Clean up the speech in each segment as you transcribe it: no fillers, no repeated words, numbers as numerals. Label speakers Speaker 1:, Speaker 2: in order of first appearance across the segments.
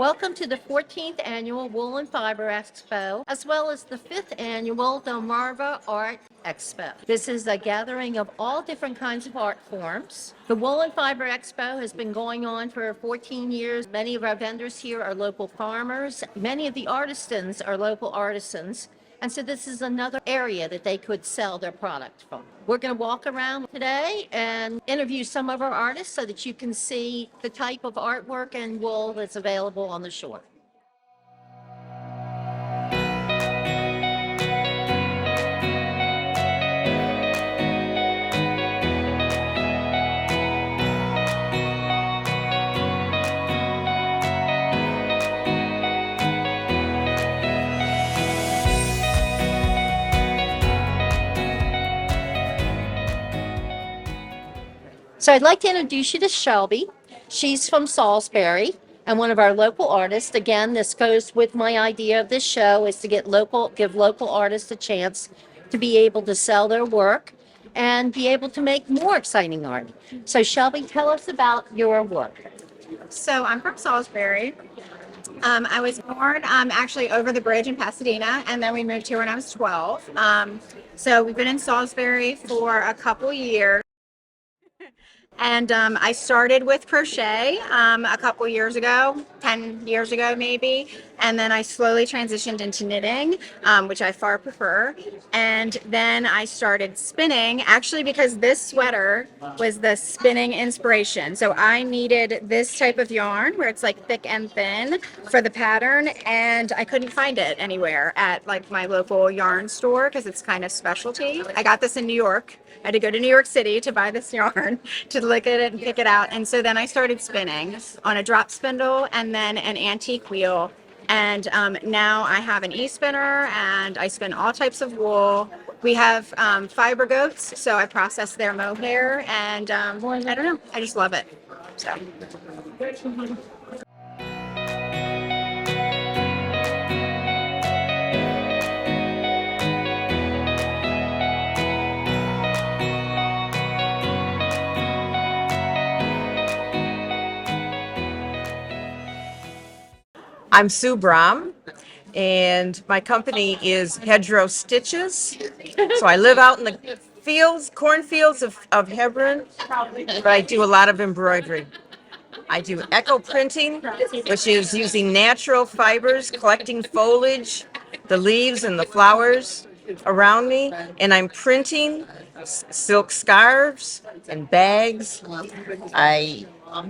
Speaker 1: Welcome to the 14th Annual Wool and Fiber Expo, as well as the 5th Annual Delmarva Art Expo. This is a gathering of all different kinds of art forms. The Wool and Fiber Expo has been going on for 14 years. Many of our vendors here are local farmers. Many of the artisans are local artisans. And so this is another area that they could sell their product from. We're going to walk around today and interview some of our artists so that you can see the type of artwork and wool that's available on the shore. So I'd like to introduce you to Shelby. She's from Salisbury and one of our local artists. Again, this goes with my idea of this show is to give local artists a chance to be able to sell their work and be able to make more exciting art. So Shelby, tell us about your work.
Speaker 2: So I'm from Salisbury. I was born actually over the bridge in Pasadena, and then we moved here when I was 12. So we've been in Salisbury for a couple years. And I started with crochet a couple years ago, 10 years ago maybe. And then I slowly transitioned into knitting, which I far prefer. And then I started spinning, actually because this sweater was the spinning inspiration. So I needed this type of yarn where it's like thick and thin for the pattern. And I couldn't find it anywhere at like my local yarn store because it's kind of specialty. I got this in New York. I had to go to New York City to buy this yarn to look at it and pick it out. And so then I started spinning on a drop spindle and then an antique wheel. And now I have an e-spinner and I spin all types of wool. We have fiber goats, so I process their mohair and I don't know, I just love it. So.
Speaker 3: I'm Sue Brom, and my company is Hedgerow Stitches. So I live out in the fields, cornfields of Hebron, but I do a lot of embroidery. I do echo printing, which is using natural fibers, collecting foliage, the leaves and the flowers around me, and I'm printing silk scarves and bags. I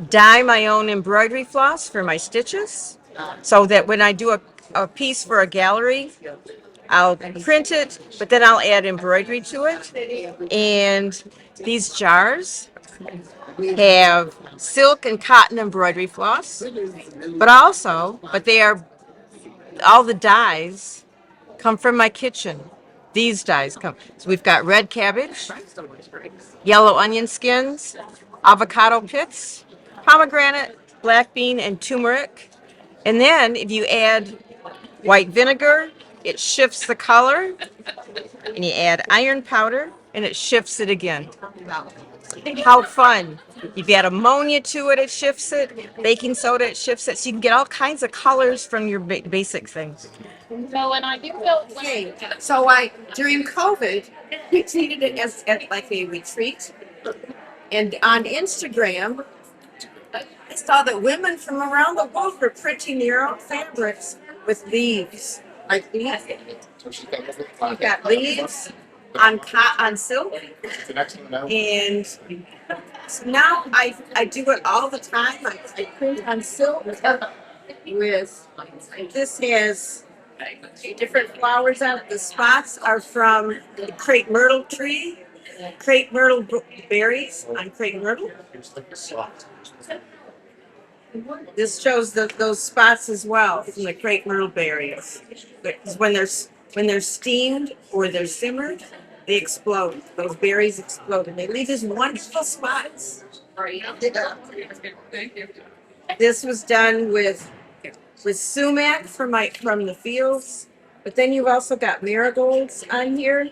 Speaker 3: dye my own embroidery floss for my stitches so that when I do a piece for a gallery, I'll print it, but then I'll add embroidery to it. And these jars have silk and cotton embroidery floss, but they are, all the dyes come from my kitchen. These dyes come. So we've got red cabbage, yellow onion skins, avocado pits, pomegranate, black bean, and turmeric. And then if you add white vinegar, it shifts the color. And you add iron powder, and it shifts it again. How fun. If you add ammonia to it, it shifts it. Baking soda, it shifts it. So you can get all kinds of colors from your basic things.
Speaker 4: So during COVID, we treated it as like a retreat. And on Instagram, I saw that women from around the world were printing their own fabrics with leaves. Like these. You've got leaves on silk. And so now I do it all the time. I print on silk with, this has different flowers on it. The spots are from the crepe myrtle tree, crepe myrtle berries on crepe myrtle. This shows those spots as well from the crepe myrtle berries. Because when they're steamed or they're simmered, they explode. Those berries explode, and they leave these wonderful spots. This was done with sumac from the fields, but then you've also got marigolds on here,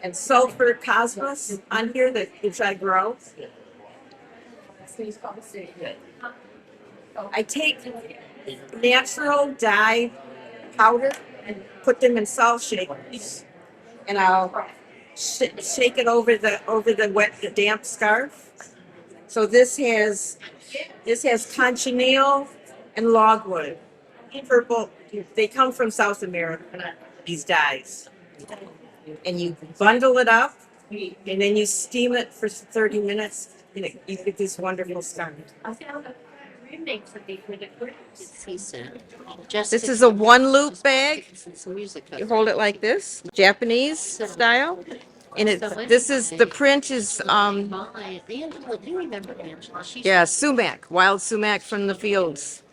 Speaker 4: and sulfur cosmos on here which I grow. I take natural dye powder and put them in salt shakers, and I'll shake it over the wet, the damp scarf. So this has cochineal and logwood, purple. They come from South America. These dyes, and you bundle it up, and then you steam it for 30 minutes, and you get this wonderful scarf.
Speaker 3: This is a one loop bag. You hold it like this, Japanese style. And this is, the print is, yeah, sumac, wild sumac from the fields.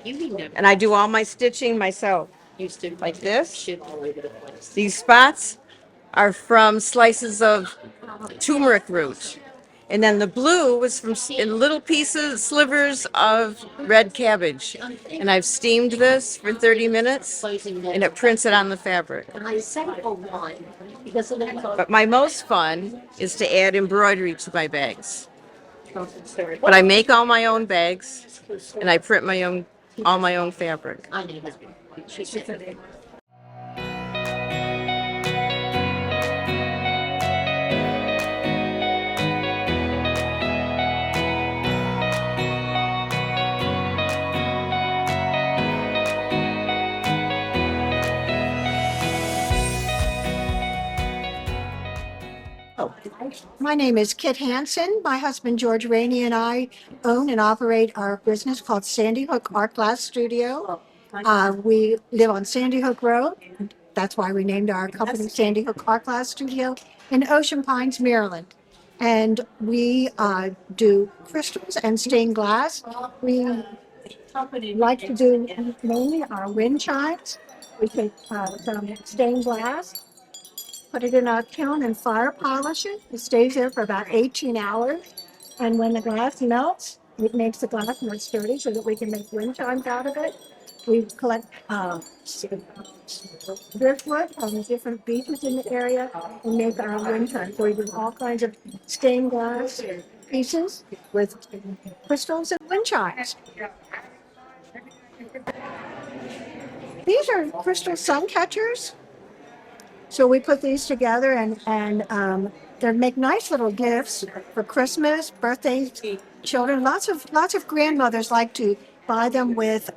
Speaker 3: And I do all my stitching myself, like this. These spots are from slices of turmeric root. And then the blue was from in little pieces, slivers of red cabbage. And I've steamed this for 30 minutes and it prints it on the fabric. But my most fun is to add embroidery to my bags. But I make all my own bags and I print all my own fabric.
Speaker 5: My name is Kit Hansen. My husband George Rainey and I own and operate our business called Sandy Hook Art Glass Studio. We live on Sandy Hook Road. That's why we named our company Sandy Hook Art Glass Studio in Ocean Pines, Maryland. And we do crystals and stained glass. We like to do mainly our wind chimes. We take some stained glass, put it in our kiln and fire polish it. It stays there for about 18 hours. And when the glass melts, it makes the glass more sturdy so that we can make wind chimes out of it. We collect driftwood from different beaches in the area and make our wind chimes. So we do all kinds of stained glass pieces with crystals and wind chimes. These are crystal sun catchers. So we put these together and they make nice little gifts for Christmas, birthdays, children. Lots of grandmothers like to buy them with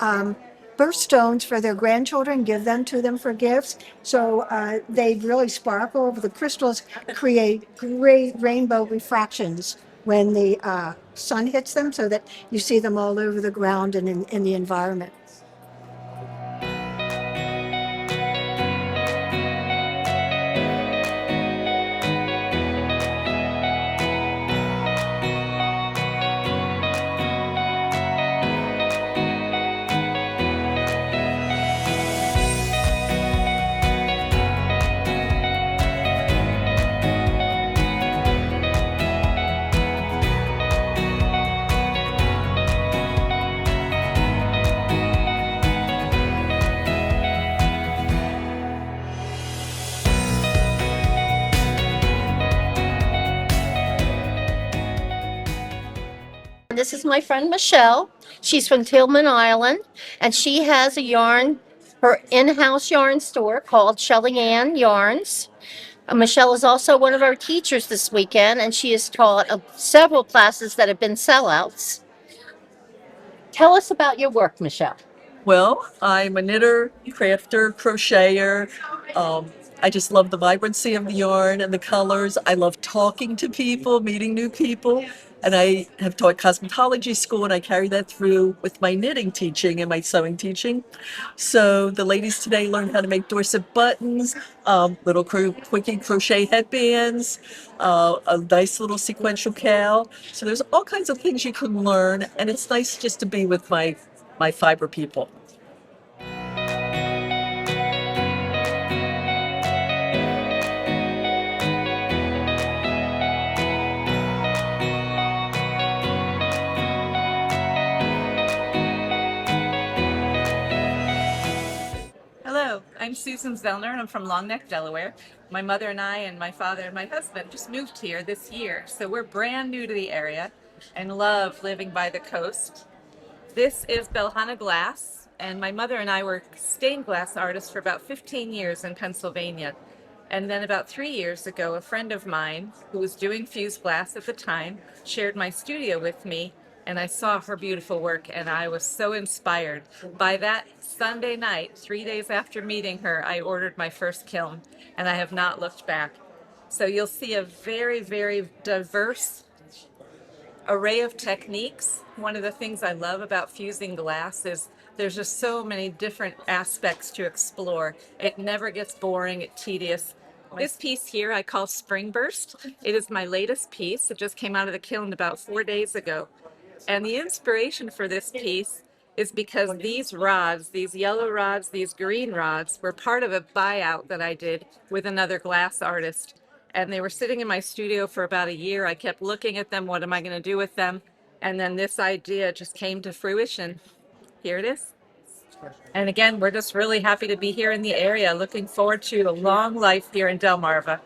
Speaker 5: birthstones for their grandchildren, give them to them for gifts. So they really sparkle. The crystals create great rainbow refractions when the sun hits them, so that you see them all over the ground and in the environment.
Speaker 1: This is my friend Michelle. She's from Tillman Island, and she has her in-house yarn store called Shelly Ann Yarns. Michelle is also one of our teachers this weekend, and she has taught several classes that have been sellouts. Tell us about your work, Michelle.
Speaker 6: Well, I'm a knitter, crafter, crocheter. I just love the vibrancy of the yarn and the colors. I love talking to people, meeting new people. And I have taught cosmetology school, and I carry that through with my knitting teaching and my sewing teaching. So the ladies today learned how to make Dorset buttons, little quickie crochet headbands, a nice little sequential cowl. So there's all kinds of things you can learn, and it's nice just to be with my fiber people.
Speaker 7: Hello, I'm Susan Zellner and I'm from Long Neck, Delaware. My mother and I and my father and my husband just moved here this year, so we're brand new to the area and love living by the coast. This is Belhana Glass, and my mother and I were stained glass artists for about 15 years in Pennsylvania. And then about 3 years ago, a friend of mine who was doing fused glass at the time shared my studio with me, and I saw her beautiful work, and I was so inspired. By that Sunday night, 3 days after meeting her, I ordered my first kiln, and I have not looked back. So you'll see a very, very diverse array of techniques. One of the things I love about fusing glass is there's just so many different aspects to explore. It never gets boring, it's tedious. This piece here I call Spring Burst. It is my latest piece. It just came out of the kiln about 4 days ago. And the inspiration for this piece is because these rods, these yellow rods, these green rods, were part of a buyout that I did with another glass artist. And they were sitting in my studio for about a year. I kept looking at them. What am I going to do with them? And then this idea just came to fruition. Here it is. And again, we're just really happy to be here in the area. Looking forward to a long life here in Delmarva.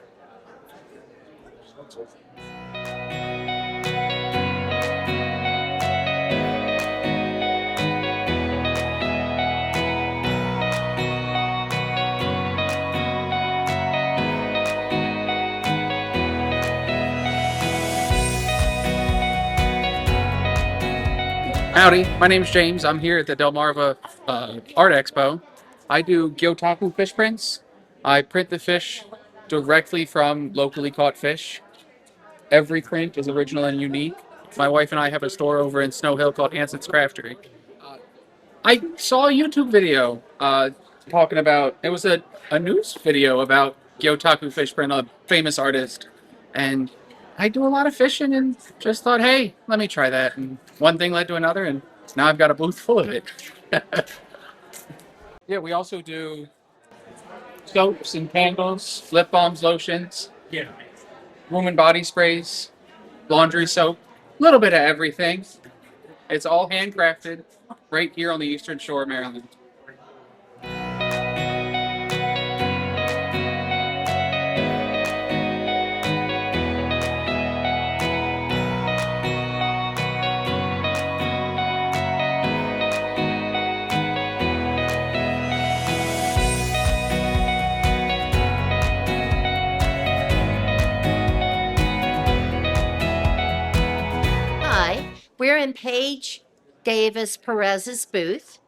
Speaker 8: Howdy, my name's James. I'm here at the Delmarva Art Expo. I do Gyotaku fish prints. I print the fish directly from locally caught fish. Every print is original and unique. My wife and I have a store over in Snow Hill called Hanson's Craftery. I saw a YouTube video talking about, it was a news video about Gyotaku fish print, a famous artist. And I do a lot of fishing and just thought, hey, let me try that. And one thing led to another, and now I've got a booth full of it. Yeah, we also do soaps and candles, lip balms, lotions, room and body sprays, laundry soap, a little bit of everything. It's all handcrafted right here on the Eastern Shore of Maryland.
Speaker 1: Hi, we're in Paige Davis Perez's booth.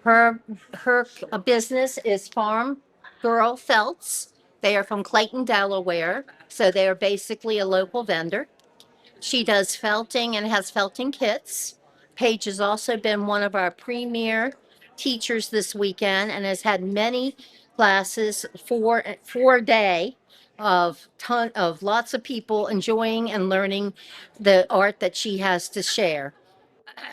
Speaker 1: Her business is Farm Girl Felts. They are from Clayton, Delaware, so they are basically a local vendor. She does felting and has felting kits. Paige has also been one of our premier teachers this weekend and has had many classes for a day of lots of people enjoying and learning the art that she has to share.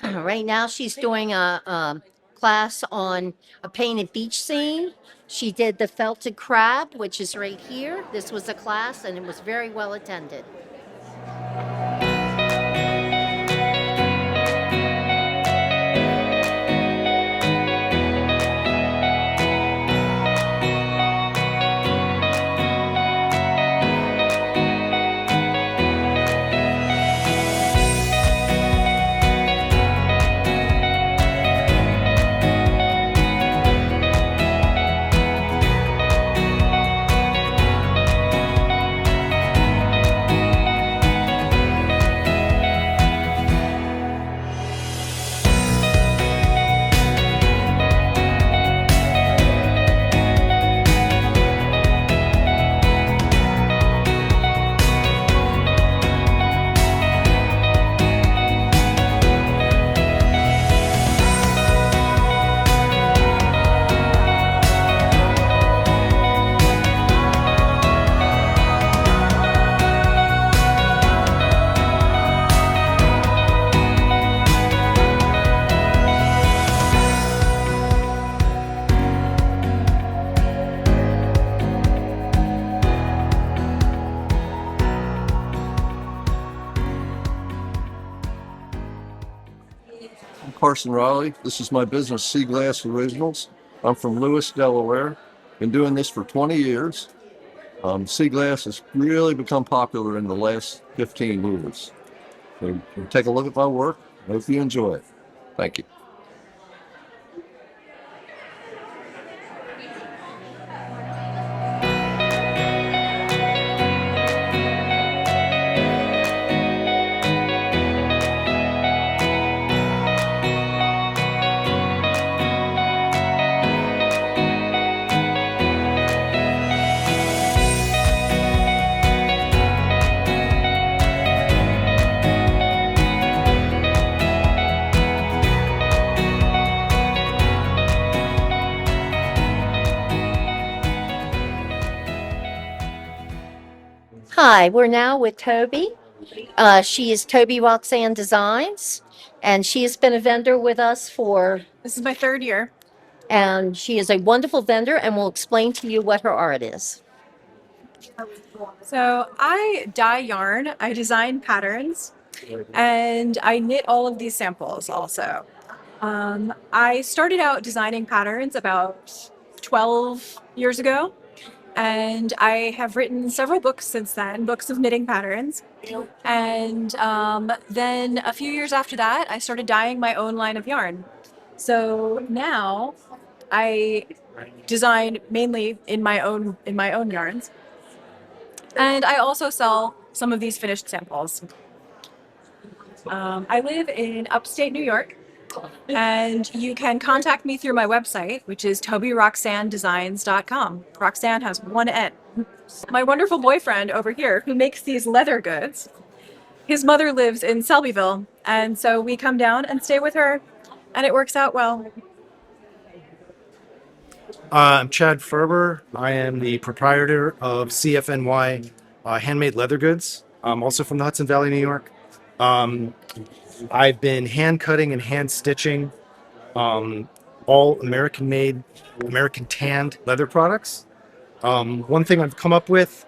Speaker 1: Right now, she's doing a class on a painted beach scene. She did the felted crab, which is right here. This was a class, and it was very well attended.
Speaker 9: Carson Raleigh. This is my business, Sea Glass Originals. I'm from Lewis, Delaware. Been doing this for 20 years. Sea glass has really become popular in the last 15 years. So take a look at my work. I hope you enjoy it. Thank you.
Speaker 1: Hi, we're now with Toby. She is Toby Roxanne Designs, and she has been a vendor with us for,
Speaker 2: This is my third year.
Speaker 1: and she is a wonderful vendor and will explain to you what her art is.
Speaker 10: So I dye yarn, I design patterns, and I knit all of these samples also. I started out designing patterns about 12 years ago, and I have written several books since then, books of knitting patterns. And then a few years after that, I started dyeing my own line of yarn. So now I design mainly in my own yarns, and I also sell some of these finished samples. I live in upstate New York, and you can contact me through my website, which is tobyroxannedesigns.com. Roxanne has one N. My wonderful boyfriend over here, who makes these leather goods, his mother lives in Selbyville, and so we come down and stay with her, and it works out well.
Speaker 11: I'm Chad Ferber. I am the proprietor of CFNY Handmade Leather Goods. I'm also from the Hudson Valley, New York. Um, I've been hand cutting and hand stitching all American made, American tanned leather products. One thing I've come up with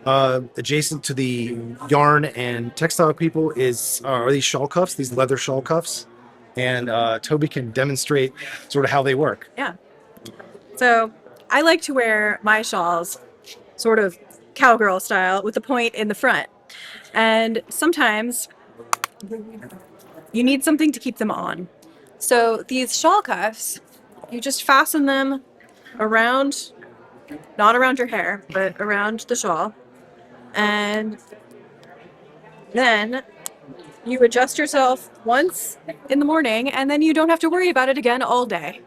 Speaker 11: adjacent to the yarn and textile people is are these shawl cuffs, these leather shawl cuffs. And Toby can demonstrate sort of how they work.
Speaker 10: Yeah. So I like to wear my shawls sort of cowgirl style with a point in the front. And sometimes you need something to keep them on. So these shawl cuffs, you just fasten them around, not around your hair, but around the shawl. And then you adjust yourself once in the morning, and then you don't have to worry about it again all day.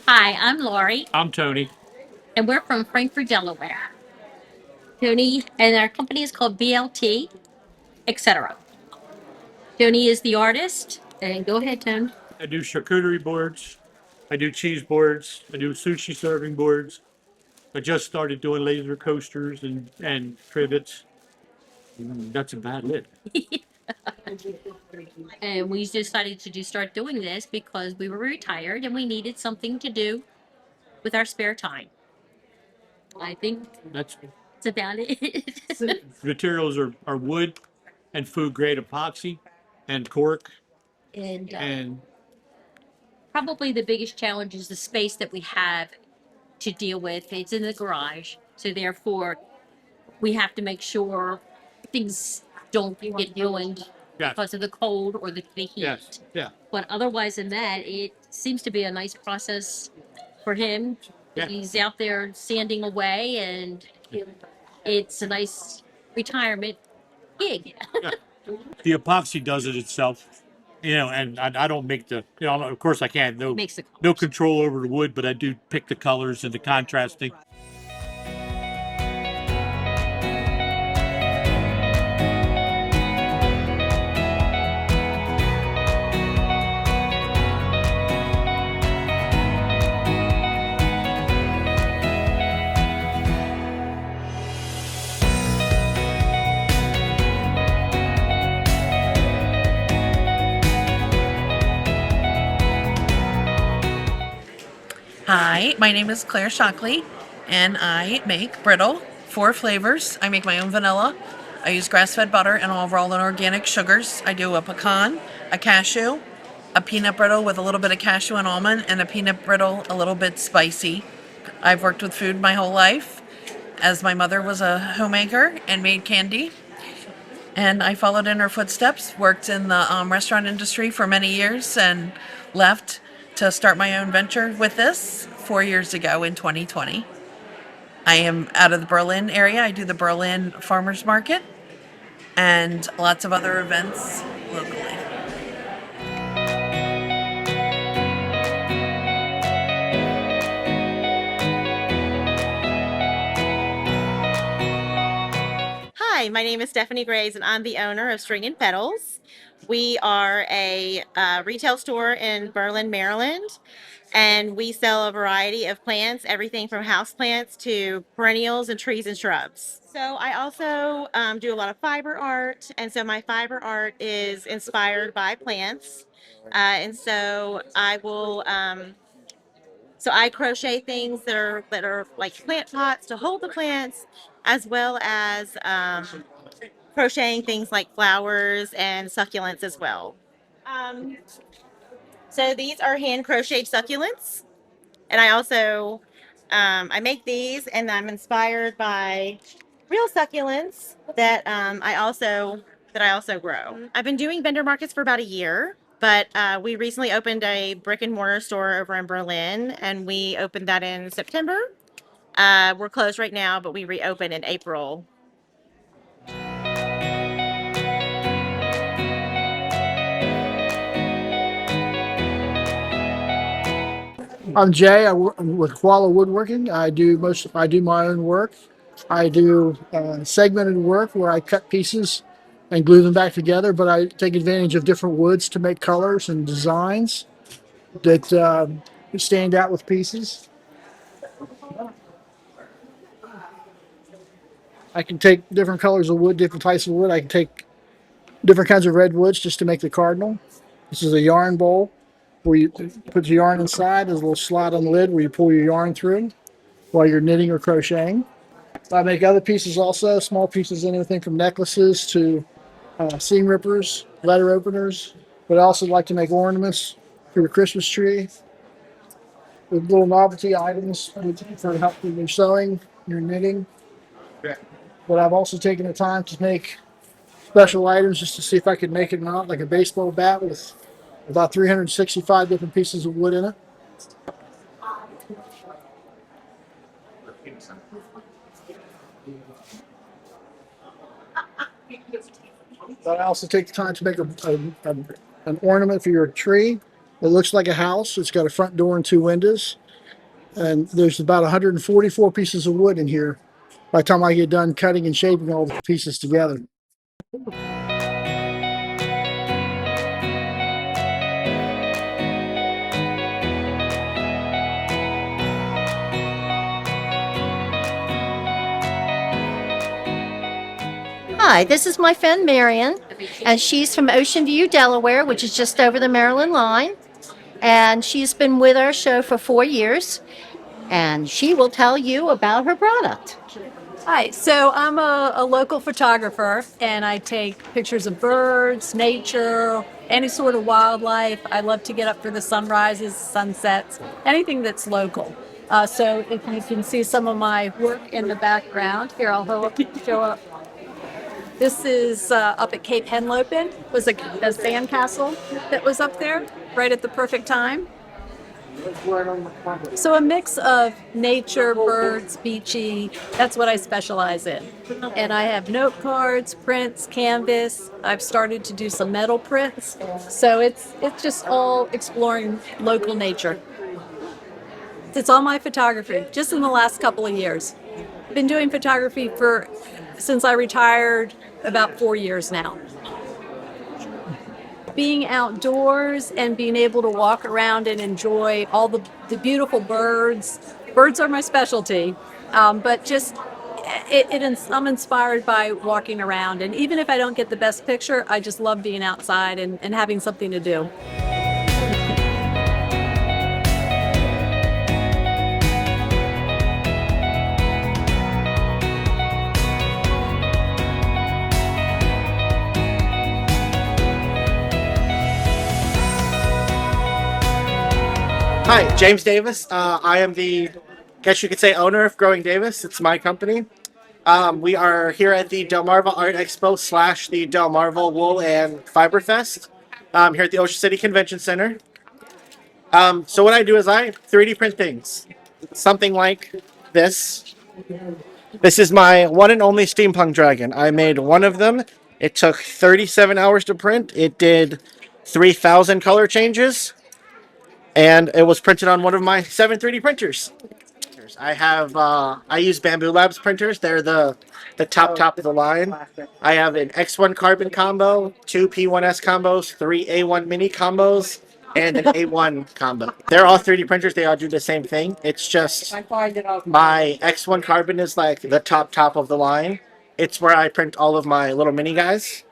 Speaker 12: Hi, I'm Laurie,
Speaker 13: I'm Tony.
Speaker 12: and we're from Frankfort, Delaware. Tony, and our company is called BLT, etc. Tony is the artist, and go ahead, Tony.
Speaker 13: I do charcuterie boards. I do cheese boards. I do sushi serving boards. I just started doing laser coasters and trivets. That's about it.
Speaker 12: And we decided to start doing this because we were retired and we needed something to do with our spare time. I think
Speaker 13: That's
Speaker 12: that's about it.
Speaker 13: materials are wood and food grade epoxy and cork
Speaker 12: and
Speaker 13: and
Speaker 12: probably the biggest challenge is the space that we have to deal with. It's in the garage, so therefore we have to make sure things don't get ruined
Speaker 13: yes,
Speaker 12: because of the cold or the heat.
Speaker 13: yes, yeah,
Speaker 12: But otherwise than that, it seems to be a nice process for him.
Speaker 13: yeah.
Speaker 12: He's out there sanding away, and it's a nice retirement gig.
Speaker 13: Yeah. The epoxy does it itself, and I don't make of course I can't,
Speaker 12: Makes the
Speaker 13: no
Speaker 12: colors.
Speaker 13: control over the wood, but I do pick the colors and the contrasting.
Speaker 14: Hi, my name is Claire Shockley, and I make brittle, 4 flavors. I make my own vanilla. I use grass-fed butter and all and organic sugars. I do a pecan, a cashew, a peanut brittle with a little bit of cashew and almond, and a peanut brittle a little bit spicy. I've worked with food my whole life, as my mother was a homemaker and made candy. And I followed in her footsteps, worked in the restaurant industry for many years, and left to start my own venture with this 4 years ago in 2020. I am out of the Berlin area. I do the Berlin Farmers Market and lots of other events locally.
Speaker 15: Hi, my name is Stephanie Grays, and I'm the owner of String and Petals. We are a retail store in Berlin, Maryland, and we sell a variety of plants, everything from house plants to perennials and trees and shrubs. So I also do a lot of fiber art, and so my fiber art is inspired by plants. And so I will so I crochet things that are like plant pots to hold the plants, as well as crocheting things like flowers and succulents as well. Um, so these are hand crocheted succulents, and I also I make these, and I'm inspired by real succulents that I also grow. I've been doing vendor markets for about a year, but we recently opened a brick and mortar store over in Berlin, and we opened that in September. We're closed right now, but we reopened in April.
Speaker 16: I'm Jay. I'm with Koala Woodworking. I do my own work. I do segmented work where I cut pieces and glue them back together. But I take advantage of different woods to make colors and designs that stand out with pieces. I can take different colors of wood, different types of wood. I can take different kinds of redwoods just to make the cardinal. This is a yarn bowl where you put your yarn inside. There's a little slot on the lid where you pull your yarn through while you're knitting or crocheting. I make other pieces also, small pieces, anything from necklaces to seam rippers, letter openers. But I also like to make ornaments for your Christmas tree with little novelty items for help with your sewing, your knitting. But I've also taken the time to make special items just to see if I could make it not like a baseball bat with about 365 different pieces of wood in it. But I also take the time to make an ornament for your tree. It looks like a house. It's got a front door and two windows. And there's about 144 pieces of wood in here by the time I get done cutting and shaping all the pieces together.
Speaker 1: Hi, this is my friend Marion, and she's from Ocean View, Delaware, which is just over the Maryland line. And she's been with our show for 4 years, and she will tell you about her product.
Speaker 10: Hi, so I'm a local photographer and I take pictures of birds, nature, any sort of wildlife. I love to get up for the sunrises, sunsets, anything that's local. So if you can see some of my work in the background, here show up. This is up at Cape Henlopen, was a sand castle that was up there right at the perfect time. So a mix of nature, birds, beachy, that's what I specialize in. And I have note cards, prints, canvas. I've started to do some metal prints. So it's just all exploring local nature. It's all my photography, just in the last couple of years. I've been doing photography since I retired about 4 years now. Being outdoors and being able to walk around and enjoy all the beautiful birds. Birds are my specialty, but just I'm inspired by walking around. And even if I don't get the best picture, I just love being outside and having something to do.
Speaker 17: Hi, James Davis. I am guess you could say, owner of Growing Davis. It's my company. We are here at the Delmarva Art Expo / the Delmarva Wool and Fiber Fest here at the Ocean City Convention Center. So what I do is I 3D print things. Something like this. This is my one and only steampunk dragon. I made one of them. It took 37 hours to print. It did 3,000 color changes. And it was printed on one of my 7 3D printers. I use Bamboo Labs printers. They're the top of the line. I have an X1 carbon combo, 2 P1S combos, 3 A1 mini combos, and an A1 combo. They're all 3D printers. They all do the same thing. It's just my X1 carbon is like the top of the line. It's where I print all of my little mini guys.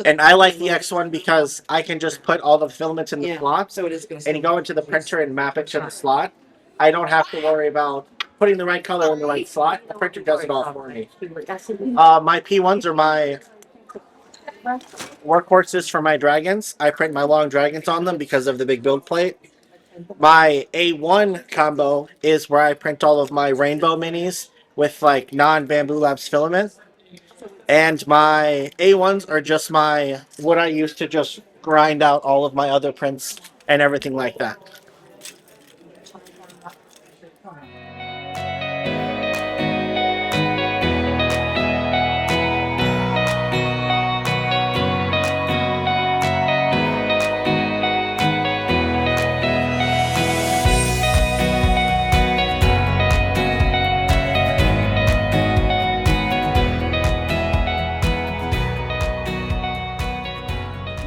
Speaker 17: And I like the X1 because I can just put all the filaments in the slot and go into the printer and map it to the slot. I don't have to worry about putting the right color in the right slot. The printer does it all for me. My P1s are my workhorses for my dragons. I print my long dragons on them because of the big build plate. My A1 combo is where I print all of my rainbow minis with like non-Bamboo Labs filament. And my A1s are just what I use to just grind out all of my other prints and everything like that.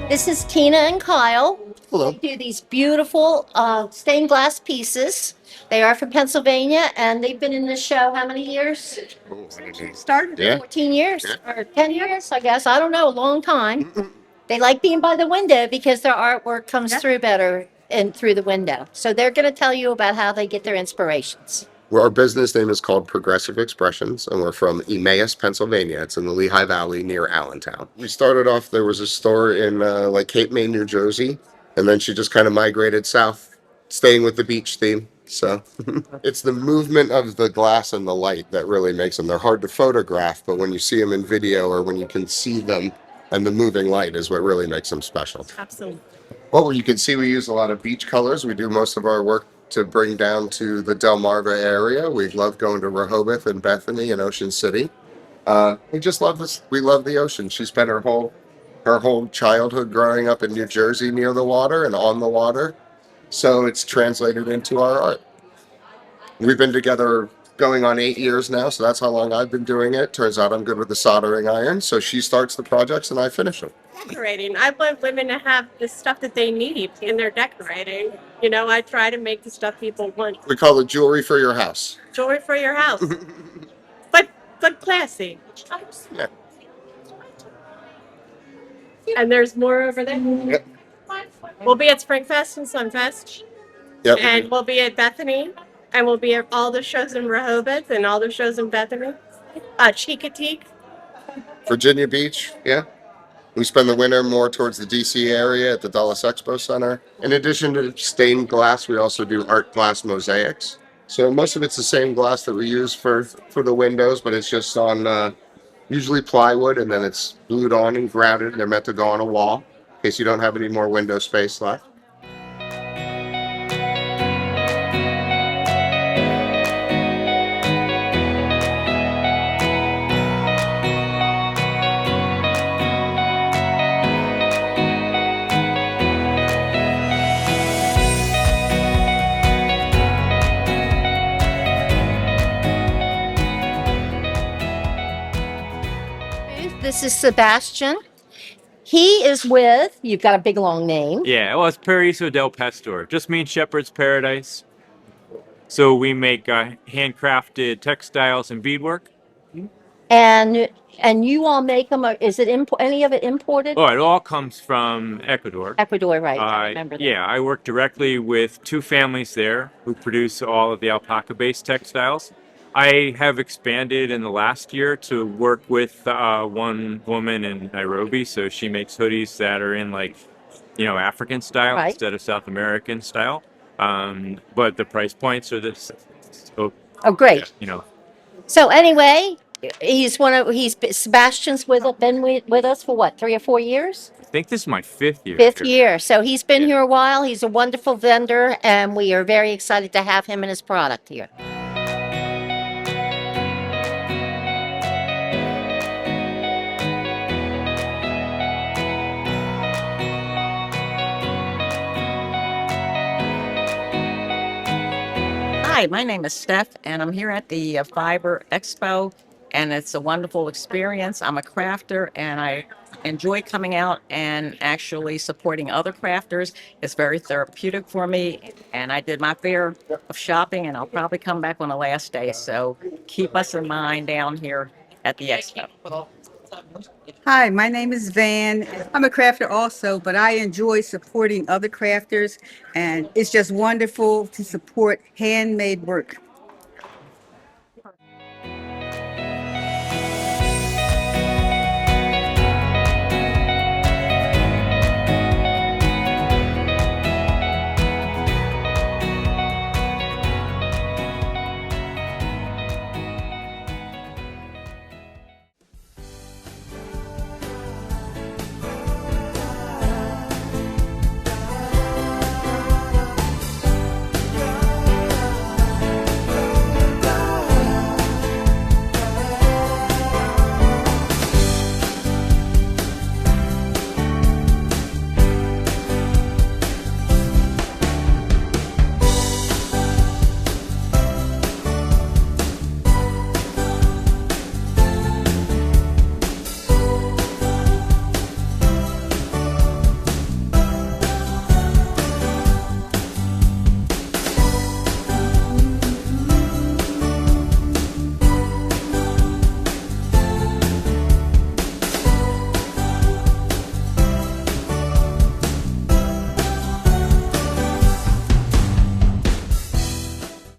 Speaker 1: This is Tina and Kyle.
Speaker 9: Hello.
Speaker 1: They do these beautiful stained glass pieces. They are from Pennsylvania, and they've been in this show how many years? Started
Speaker 9: Yeah.
Speaker 1: 14 years or 10 years, I guess. I don't know, a long time. They like being by the window because their artwork comes through better and through the window. So they're going to tell you about how they get their inspirations.
Speaker 18: Well, our business name is called Progressive Expressions, and we're from Emmaus, Pennsylvania. It's in the Lehigh Valley near Allentown. We started off, there was a store in like Cape May, New Jersey, and then she just kind of migrated south, staying with the beach theme. So it's the movement of the glass and the light that really makes them. They're hard to photograph, but when you see them in video or when you can see them and the moving light is what really makes them special.
Speaker 15: Absolutely.
Speaker 18: Well, you can see we use a lot of beach colors. We do most of our work to bring down to the Delmarva area. We love going to Rehoboth and Bethany and Ocean City. We just love this. We love the ocean. She spent her whole childhood growing up in New Jersey near the water and on the water. So it's translated into our art. We've been together going on 8 years now, so that's how long I've been doing it. Turns out I'm good with the soldering iron, so she starts the projects and I finish them.
Speaker 19: Decorating. I want women to have the stuff that they need in their decorating. You know, I try to make the stuff people want.
Speaker 18: We call it jewelry for your house.
Speaker 19: Jewelry for your house. but classy.
Speaker 18: Yeah.
Speaker 19: And there's more over there.
Speaker 18: Yep.
Speaker 19: We'll be at Springfest and Sunfest.
Speaker 18: Yep.
Speaker 19: And we'll be at Bethany. And we'll be at all the shows in Rehoboth and all the shows in Bethany. Cheekateek.
Speaker 18: Virginia Beach, yeah. We spend the winter more towards the DC area at the Dulles Expo Center. In addition to stained glass, we also do art glass mosaics. So most of it's the same glass that we use for the windows, but it's just on usually plywood, and then it's glued on and grouted. They're meant to go on a wall in case you don't have any more window space left.
Speaker 1: This is Sebastian. He is with, you've got a big long name.
Speaker 20: Yeah, well, it's Paraiso del Pastor. Just means Shepherd's Paradise. So we make handcrafted textiles and beadwork.
Speaker 1: And you all make them, or is it any of it imported?
Speaker 20: Oh, it all comes from Ecuador.
Speaker 1: Ecuador, right. I remember that.
Speaker 20: Yeah, I work directly with 2 families there who produce all of the alpaca-based textiles. I have expanded in the last year to work with one woman in Nairobi. So she makes hoodies that are in African style instead of South American style. But the price points are this.
Speaker 1: Oh, great.
Speaker 20: Yeah,
Speaker 1: So anyway, he's Sebastian's been with us for what, 3 or 4 years?
Speaker 20: I think this is my 5th year
Speaker 1: Fifth
Speaker 20: here.
Speaker 1: year. So he's been
Speaker 20: Yeah.
Speaker 1: here a while. He's a wonderful vendor, and we are very excited to have him and his product here.
Speaker 21: Hi, my name is Steph, and I'm here at the Fiber Expo, and it's a wonderful experience. I'm a crafter, and I enjoy coming out and actually supporting other crafters. It's very therapeutic for me, and I did my fair of shopping, and I'll probably come back on the last day. So keep us in mind down here at the Expo.
Speaker 22: Hi, my name is Van. I'm a crafter also, but I enjoy supporting other crafters, and it's just wonderful to support handmade work.